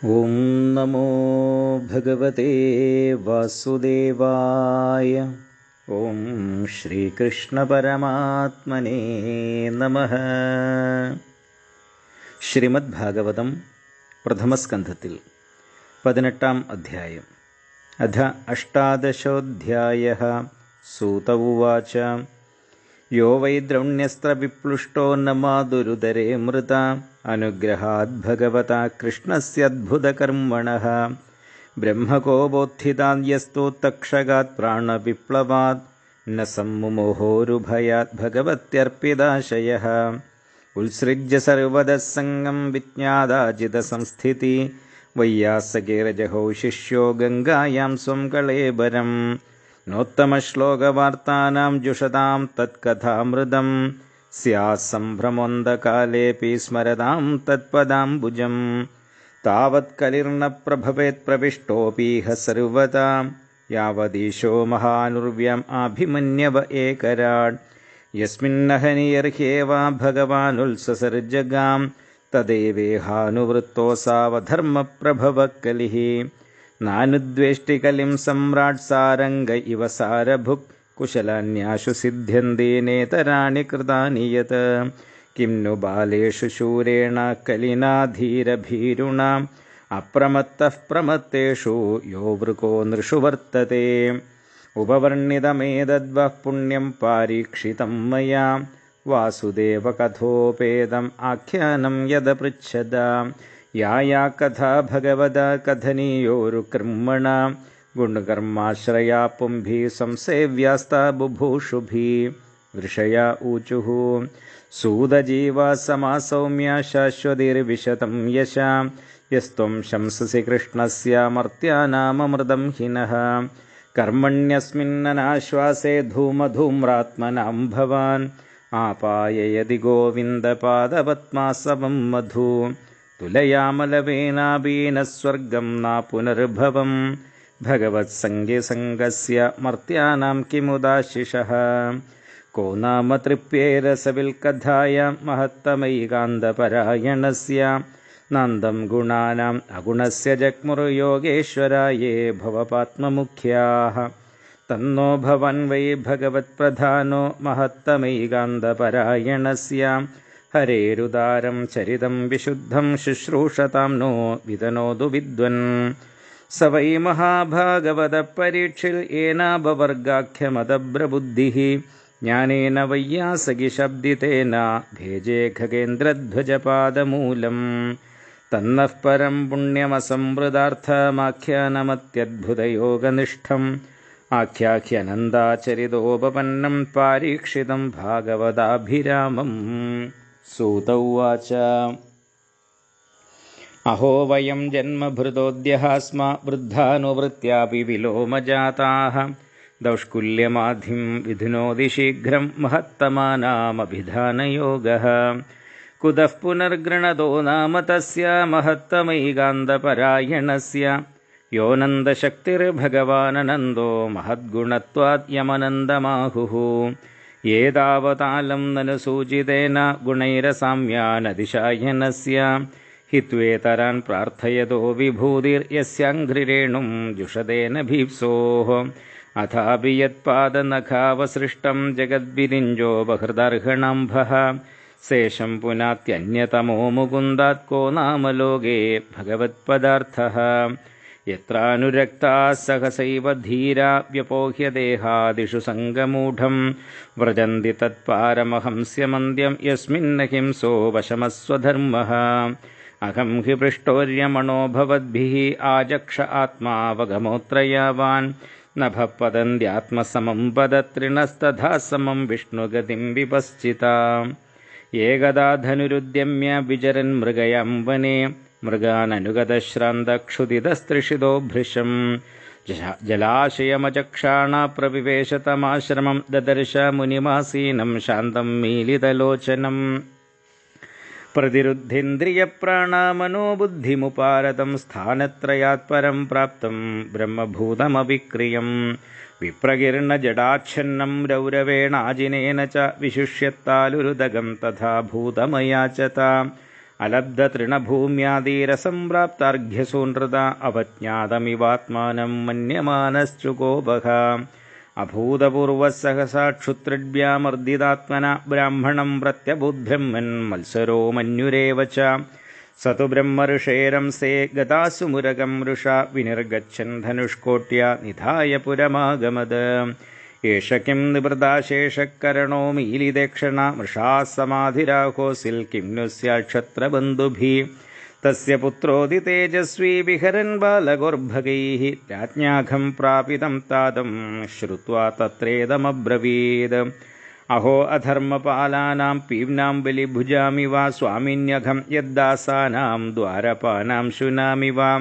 ഓം നമോ ഭഗവതേ വാസുദേവായ. ഓം ശ്രീകൃഷ്ണ പരമാത്മനേ നമഃ. ശ്രീമദ് ഭാഗവതം പ്രഥമസ്കന്ധത്തിൽ 18-ാം അധ്യായം. അഥ അഷ്ടാദശോऽധ്യായഃ. സൂത ഉവാച യോ വൈ ദ്രൗണ്യസ്ത്രവിപ്ലുഷ്ടോ ന മാതുരുദരേ മൃത അനുഗ്രഹാദ് ഭഗവതാ കൃഷ്ണസ്യദ്ഭുതകർമ്മണഃ ബ്രഹ്മകോപോത്ഥിതാദ്യസ്തു തക്ഷകാത് പ്രാണവിപ്ലവാത് ന സമ്മുമോഹോരുഭയാത് ഭഗവത്യർപ്പിതാശയഃ ഉത്സൃജ്യ സർവദഃ സംഗം വിജ്ഞാതാജിതസംസ്ഥിതി വയ്യാസകേരജഹോ ശിഷ്യോ ഗംഗായാം സ്വം കളേബരം നോത്തമശ്ലോകവാർത്താനാം ജുഷതാം തത്കഥാമൃതം സ്യാസംഭ്രമോന്തകാലേപി സ്മരതാം തത്പദാംബുജം താവത് കലിർന പ്രഭവേത് പ്രവിഷ്ടോപീഹ സർവദാ യാവദീശോ മഹാനുർവ്യം ആഭിമന്യവ ഏകരാട് യസ്മിന്നഹനിയർഹ്യേവാ ഭഗവാനുത്സസർജഗാം തദേവേഹാനുവൃത്തോസാവധർമ്മപ്രഭവ കലിഃ നാനുദ്വേഷ്ടി കലിം സമ്രാട് സാരംഗ ഇവ സാരഭുക് കുശലാന്യാശു സിദ്ധ്യന്തി നേതരാണി കൃതാനി യത് കിം नु ബാലേഷു ശൂരേണ കലിനാധീരഭീരുണ അപ്രമത്തഃ പ്രമത്തേഷു യോ വൃകോ നൃഷു വർത്തത്തെ ഉപവർണിതമേതദ്വഃ പുണ്യം പാരീക്ഷിതം മയാ വാസുദേവ കഥോപേതം ആഖ്യാനം യദപൃച്ഛത യാ കഥാ ഭഗവത കഥനീയോരുകർമ്മണ ഗുണകർമാശ്രയാ പുംഭി സംസേവ്യാസ്താ ബുഭൂഷുഭി ഋഷയ ഊചുഃ സൂതജീവ സമാസൗമ്യ ശാശ്വതിർവിശതം യശ യസ്ത്വം ശംസസി കൃഷ്ണസ്യ മർത്യാനാമമൃതം ഹിനഃ കർമ്മണ്യസ്മിന്നനാശ്വാസേ ധൂമധൂമ്രാത്മനാം ഭവാൻ ആപായയതി ഗോവിന്ദപാദപത്മാസവം മധു തുലയാമലവേനാബീനസ്വർഗം നാ പുനർഭവം ഭഗവത്സംഗസംഗസ്യ മർത്യാനാം കിമുദാശിഷഃ കോ നാമ തൃപ്യേരസവിൽക്കഥായാം മഹത്തമൈകാന്തപരായണസ്യ നന്ദം ഗുണാനാം അഗുണസ്യ ജഗ്മുർയോഗേശ്വരായേ ഭവപാത്മമുഖ്യാഃ തന്നോ ഭവൻ വൈ ഭഗവത്പ്രധാനോ മഹത്തമൈകാന്തപരായണസ്യ ഹരേരുദാരം ചരിതം വിശുദ്ധം ശുശ്രൂഷതാം നോ വിതനോതു വിദ്വൻ സ വൈ മഹാഭാഗവത പരീക്ഷിൽ ഏനാപവർഗാഖ്യമദബ്രബുദ്ധിഃ ജ്ഞാനേന വയ്യാസകി ശബ്ദിതേന ഭേജേ ഖഗേന്ദ്രധ്വജപാദമൂലം തന്നഃ പരം പുണ്യമസംവൃതാർത്ഥമാഖ്യാനമത്യദ്ഭുതയോഗനിഷ്ഠം ആഖ്യാഖ്യനന്ദാചരിതോപപന്നം പാരീക്ഷിതം ഭാഗവതാഭിരാമം. സൂത ഉവാച അഹോ വയം ജന്മഭൃതോദ്യഃ സ്മ വൃദ്ധാനുവൃത്യാപി വിലോമജാതാഃ ദൗഷ്കുല്യമാധിം വിധുനോതി ശീഘ്രം മഹത്തമാനാമഭിധാനയോഗഃ കുതഃ പുനർഗൃണതോ നാമ തസ്യ മഹത്തമൈകാന്തപരായണസ്യ യോനന്ദശക്തിർഭഗവാനനന്ദോ മഹദ്ഗുണത്വാത് യമനന്ദമാഹുഃ ഏതാവതാലം നനു സൂചിതേന ഗുണൈരസാമ്യാനതിശായനസ്യ ഹിത്വേതരാൻ പ്രാർത്ഥയതോ വിഭൂതിർയസ്യാഘ്രിരേണും ജുഷതേന ഭീപ്സോഃ അഥാപി യത്പാദനഖാവസൃഷ്ടം ജഗദ്വിരിഞ്ചോ ബഹൃദർഹണംഭഃ ശേഷം പുനാത്യന്യതമോ മുകുന്ദാത് കോ നാമ ലോകേ ഭഗവത്പദാർത്ഥഃ യത്രാനുരക്താഃ സഹസൈവ ധീരാ വ്യപോഹ്യ ദേഹാദിഷു സംഗമൂഢം വ്രജന്തി തത്പാരമഹംസ്യമന്ത്യം യസ്മിന്നഹിംസോ വശമസ്വധർമ്മഃ അഹം ഹി പൃഷ്ടോര്യമണോ ഭവദ്ഭിഃ ആചക്ഷ ആത്മാവഗമോത്രയാവാൻ നഭഃപതന്ത്യാത്മസമം പദത്രിണസ്തഥാ സമം വിഷ്ണുഗതിം വിപശ്ചിതാം ഏകദാ ധനുരുദ്യമ്യ വിചരൻ മൃഗയാം വനെ മൃഗാനനുഗതശ്രാന്തക്ഷുദിതസ്തൃഷിതോ ഭൃശം ജലാശയമചക്ഷാണ പ്രവിവേശതമാശ്രമം ദദർശ മുനിമാസീനം ശാന്തം മീലിതലോചനം പ്രതിരുദ്ധേന്ദ്രിയപ്രാണമനോബുദ്ധിമുപാരതം സ്ഥാനത്രയാത് പരം പ്രാപ്തം ബ്രഹ്മഭൂതമവിക്രിയം വിപ്രകീർണജടാച്ഛന്നം രൗരവേണാജിനേന ച വിശുഷ്യത്താലുരുദകം തഥാ ഭൂതമയാചത अलब्धतृणभूम्यादिरसम्प्राप्तार्घ्यसूनृत अवज्ञातमिवात्मानं मन्यमानश्चुकोपः अभूतपूर्वः सहसा क्षुत्रिभ्यामर्दितात्मना ब्राह्मणं प्रत्यबुद्ब्रह्मन् मत्सरो मन्युरेव च स तु ब्रह्मऋषेरंसे गतासु मुरगं वृषा विनिर्गच्छन् धनुष्कोट्या निधाय पुरमागमद एष किं निवृदाशेषकरणो मीलिदेक्षणा मृषा समाधिराहोसिल् किं नु स्यात् क्षत्रबन्धुभिः तस्य पुत्रोऽधि तेजस्वी विहरन् बालगोर्भगैः राज्ञाघं प्रापितं तादं श्रुत्वा तत्रेदमब्रवीद अहो अधर्मपालानां पीम्नां बलिभुजामि वा स्वामिन्यघं यद्दासानां द्वारपानां शुनामि वा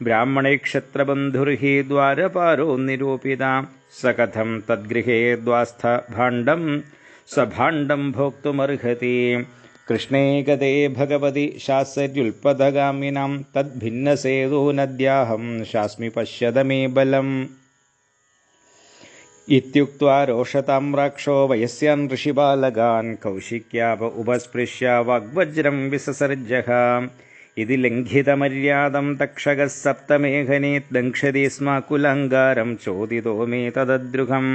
ब्राह्मणे क्षत्रबन्धुर्हि द्वारपारो निरूपिता स कथं तद्गृहे द्वास्थभाण्डं स्वभाण्डं भोक्तुमर्हति कृष्णे गते भगवति शास्त्र्युल्पदगामिनां तद्भिन्नसेदो नद्याहं शास्मि पश्यद मे बलम् इत्युक्त्वा रोषतां राक्षो वयस्यान् ऋषिबालकान् कौशिक्याप उपस्पृश्य वाग्वज्रं विससर्जः इति लिङ्घितमर्यादं तक्षकः सप्तमेघने दङ्क्षति स्म कुलङ्गारं चोदितो मे तदद्रुहम्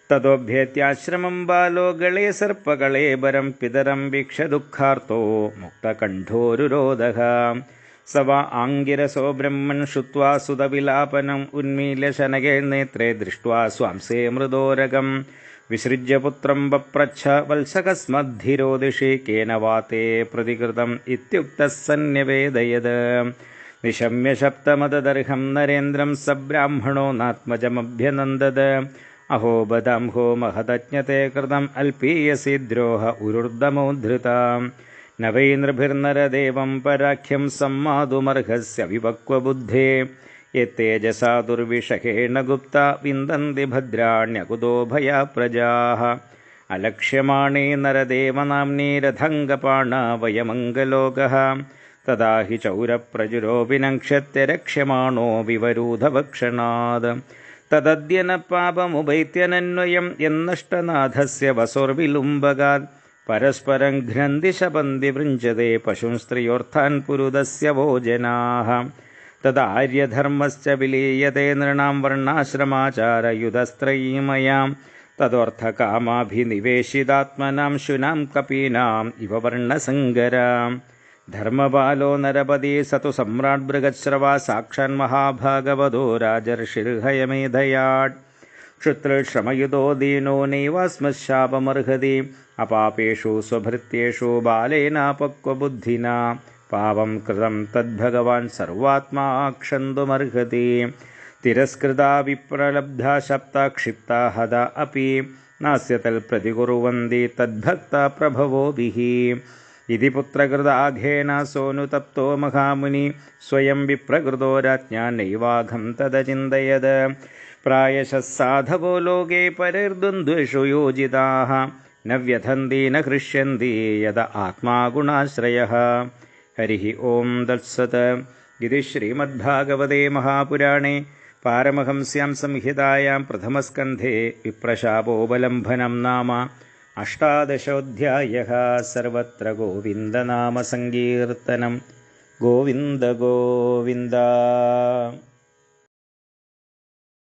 ततोऽभ्येत्याश्रमं बालो गळे सर्पकळेबरं पितरं वीक्ष्य दुःखार्तो मुक्तकण्ठोरुरोधः स वा आङ्गिरसो ब्रह्मन् श्रुत्वा सुतविलापनम् उन्मील्य शनगेर्नेत्रे दृष्ट्वा स्वांसे मृदोरगं विसृज्य पुत्रं वप्रच्छ वल्सकस्मद्धिरोदिषि केन वा ते प्रतिकृतम् इत्युक्तः सन्न्यवेदयद निशम्य शप्तमददर्हं नरेन्द्रं स ब्राह्मणो नात्मजमभ्यनन्दद अहो बदांहो महदज्ञते कृतम् अल्पीयसि द्रोह उरुर्दमोद्धृता न वै नृभिर्नरदेवं पराख्यं सम्मातुमर्हस्य विपक्वबुद्धे यत्तेजसा दुर्विषहेण गुप्ता विन्दन्ति भद्राण्यकुतो भया प्रजाः अलक्ष्यमाणे नरदेवनाम्नि रथङ्गपाणा वयमङ्गलोकः तदा हि चौरप्रजुरो विनङ्क्ष्यत्य रक्ष्यमाणो विवरूधवक्षणात् तदद्य न पापमुपैत्यनन्वयं यन्नष्टनाथस्य वसोर्विलुम्बगात् परस्परं घ्नन्ति शपन्ति वृञ्जते पशुंस्त्रियोर्थान् पुरुदस्य वो जनाः तदार्यधर्मश्च विलीयते नृणां वर्णाश्रमाचारयुधस्त्रयीमयां तदर्थकामाभिनिवेशितात्मनां शुनां कपीनाम् इव वर्णसङ्गरां धर्मपालो नरपति स तु सम्राट् बृहच्छ्रवा साक्षान्महाभागवतो राजर्षिर्हयमेधयात् क्षुत्रश्रमयुतो दीनो नैवास्मशापमर्हति अपापेषु स्वभृत्येषु बालेनापक्वबुद्धिना पावं कृतं तद्भगवान् सर्वात्मा क्षन्तुमर्हति तिरस्कृता विप्रलब्धा शप्ता क्षिप्ता हदा अपि नास्य तल्प्रतिकुर्वन्ति तद्भक्ता प्रभवोभिः इति पुत्रकृताघेन सोऽनुतप्तो महामुनि स्वयं विप्रकृतो राज्ञा नैवाघं तदचिन्तयद प्रायशः साधवो लोके परिर्द्वन्द्वेषु योजिताः न व्यथन्ति न हृष्यन्ति यद आत्मा गुणाश्रयः हरिः ओं तत्सत् इति श्रीमद्भागवते महापुराणे पारमहंस्यां संहितायां प्रथमस्कन्धे विप्रशापोपलम्भनं नाम अष्टादशोऽध्यायः सर्वत्र गोविन्दनामसङ्कीर्तनं गोविन्द गोविन्द।